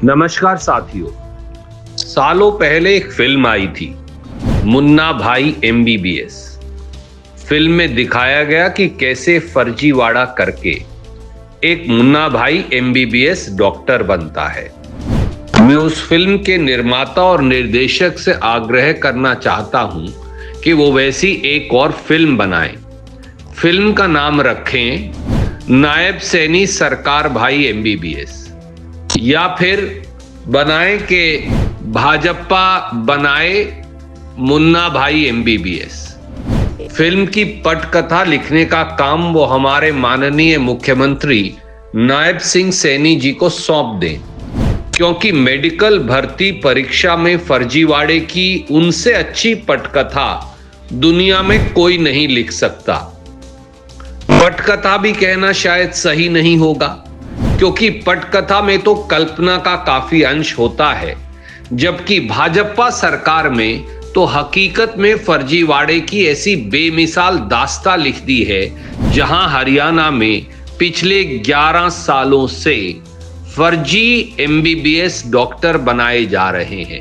नमस्कार साथियों, सालों पहले एक फिल्म आई थी मुन्ना भाई MBBS। फिल्म में दिखाया गया कि कैसे फर्जीवाड़ा करके एक मुन्ना भाई MBBS डॉक्टर बनता है। मैं उस फिल्म के निर्माता और निर्देशक से आग्रह करना चाहता हूं कि वो वैसी एक और फिल्म बनाएं। फिल्म का नाम रखें नायब सैनी सरकार भाई MBBS, या फिर बनाए के भाजपा बनाए मुन्ना भाई MBBS। फिल्म की पटकथा लिखने का काम वो हमारे माननीय मुख्यमंत्री नायब सिंह सैनी जी को सौंप दें, क्योंकि मेडिकल भर्ती परीक्षा में फर्जीवाड़े की उनसे अच्छी पटकथा दुनिया में कोई नहीं लिख सकता। पटकथा भी कहना शायद सही नहीं होगा, क्योंकि पटकथा में तो कल्पना का काफी अंश होता है, जबकि भाजपा सरकार में तो हकीकत में फर्जीवाड़े की ऐसी बेमिसाल दास्तां लिख दी है, जहां हरियाणा में पिछले 11 सालों से फर्जी MBBS डॉक्टर बनाए जा रहे हैं।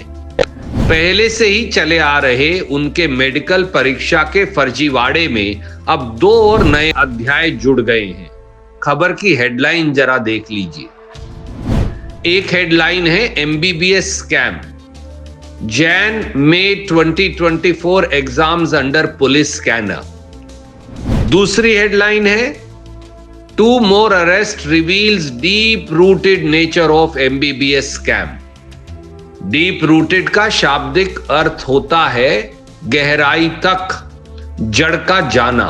पहले से ही चले आ रहे उनके मेडिकल परीक्षा के फर्जीवाड़े में अब 2 और नए अध्याय जुड़ गए हैं। खबर की हेडलाइन जरा देख लीजिए। एक हेडलाइन है MBBS scam, Jan-May 2024 exams under police scanner. दूसरी हेडलाइन है 2 more arrest reveals deep rooted nature of MBBS scam. Deep rooted का शाब्दिक अर्थ होता है गहराई तक, जड़ का जाना।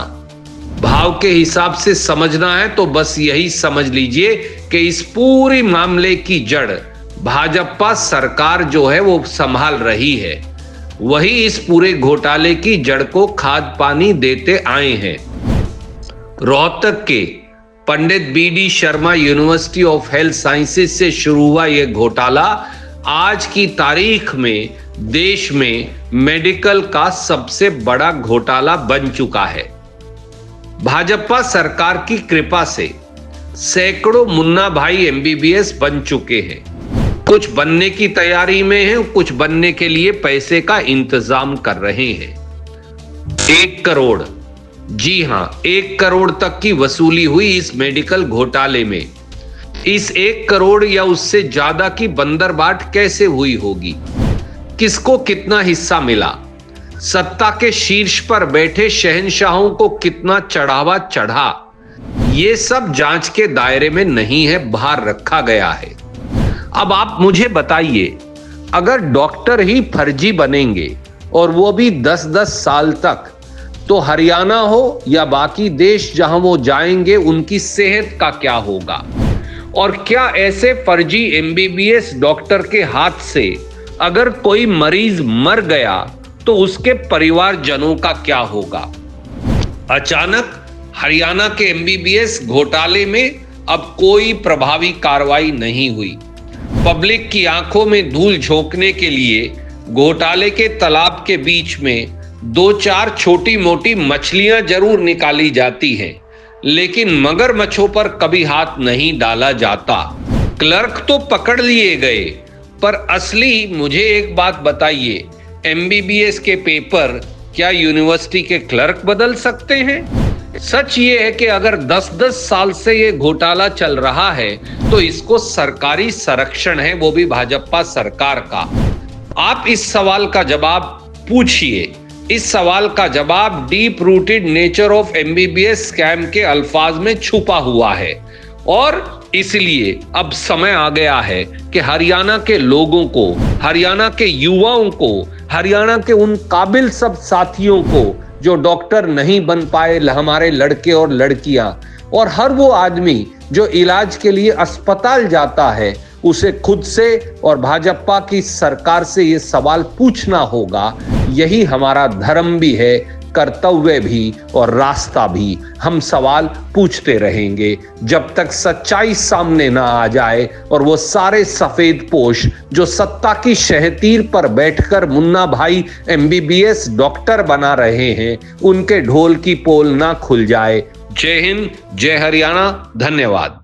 भाव के हिसाब से समझना है तो बस यही समझ लीजिए कि इस पूरी मामले की जड़ भाजपा सरकार जो है वो संभाल रही है। वही इस पूरे घोटाले की जड़ को खाद पानी देते आए हैं। रोहतक के पंडित BD Sharma university of health sciences से शुरू हुआ यह घोटाला आज की तारीख में देश में मेडिकल का सबसे बड़ा घोटाला बन चुका है। भाजपा सरकार की कृपा से सैकड़ों मुन्ना भाई MBBS बन चुके हैं। कुछ बनने की तैयारी में हैं, कुछ बनने के लिए पैसे का इंतजाम कर रहे हैं। 1 करोड़, जी हां, 1 करोड़ तक की वसूली हुई इस मेडिकल घोटाले में। इस 1 करोड़ या उससे ज्यादा की बंदरबाट कैसे हुई होगी? किसको कितना हिस्सा मिला? सत्ता के शीर्ष पर बैठे शहंशाहों को कितना चढ़ावा चढ़ा? ये सब जांच के दायरे में नहीं है, बाहर रखा गया है। अब आप मुझे बताइए, अगर डॉक्टर ही फर्जी बनेंगे और वो भी 10-10 साल तक, तो हरियाणा हो या बाकी देश जहां वो जाएंगे उनकी सेहत का क्या होगा? और क्या ऐसे फर्जी MBBS डॉक्टर के हाथ से अगर कोई मरीज मर गया तो उसके परिवारजनों का क्या होगा? अचानक हरियाणा के MBBS घोटाले में अब कोई प्रभावी कार्रवाई नहीं हुई। पब्लिक की आंखों में धूल झोंकने के लिए घोटाले के तालाब के बीच में 2-4 छोटी मोटी मछलियां जरूर निकाली जाती हैं, लेकिन मगरमच्छों पर कभी हाथ नहीं डाला जाता। क्लर्क तो पकड़ लिए गए, पर असली मुझे एक बात बताइए, MBBS के पेपर क्या यूनिवर्सिटी के क्लर्क बदल सकते हैं? सच ये है कि अगर 10-10 साल से ये घोटाला चल रहा है तो इसको सरकारी संरक्षण है, वो भी भाजपा सरकार का। आप इस सवाल का जवाब पूछिए। इस सवाल का जवाब deep rooted nature of MBBS scam के अल्फाज में छुपा हुआ है, और इसलिए अब समय आ गया है कि हरियाणा के लोगों को, हरियाणा के युवाओं को, हरियाणा के उन काबिल सब साथियों को जो डॉक्टर नहीं बन पाए, हमारे लड़के और लड़कियां, और हर वो आदमी जो इलाज के लिए अस्पताल जाता है, उसे खुद से और भाजपा की सरकार से ये सवाल पूछना होगा। यही हमारा धर्म भी है, कर्तव्य भी और रास्ता भी। हम सवाल पूछते रहेंगे जब तक सच्चाई सामने ना आ जाए और वो सारे सफेद पोश जो सत्ता की शहतीर पर बैठकर मुन्ना भाई एमबीबीएस डॉक्टर बना रहे हैं, उनके ढोल की पोल ना खुल जाए। जय हिंद, जय हरियाणा, धन्यवाद।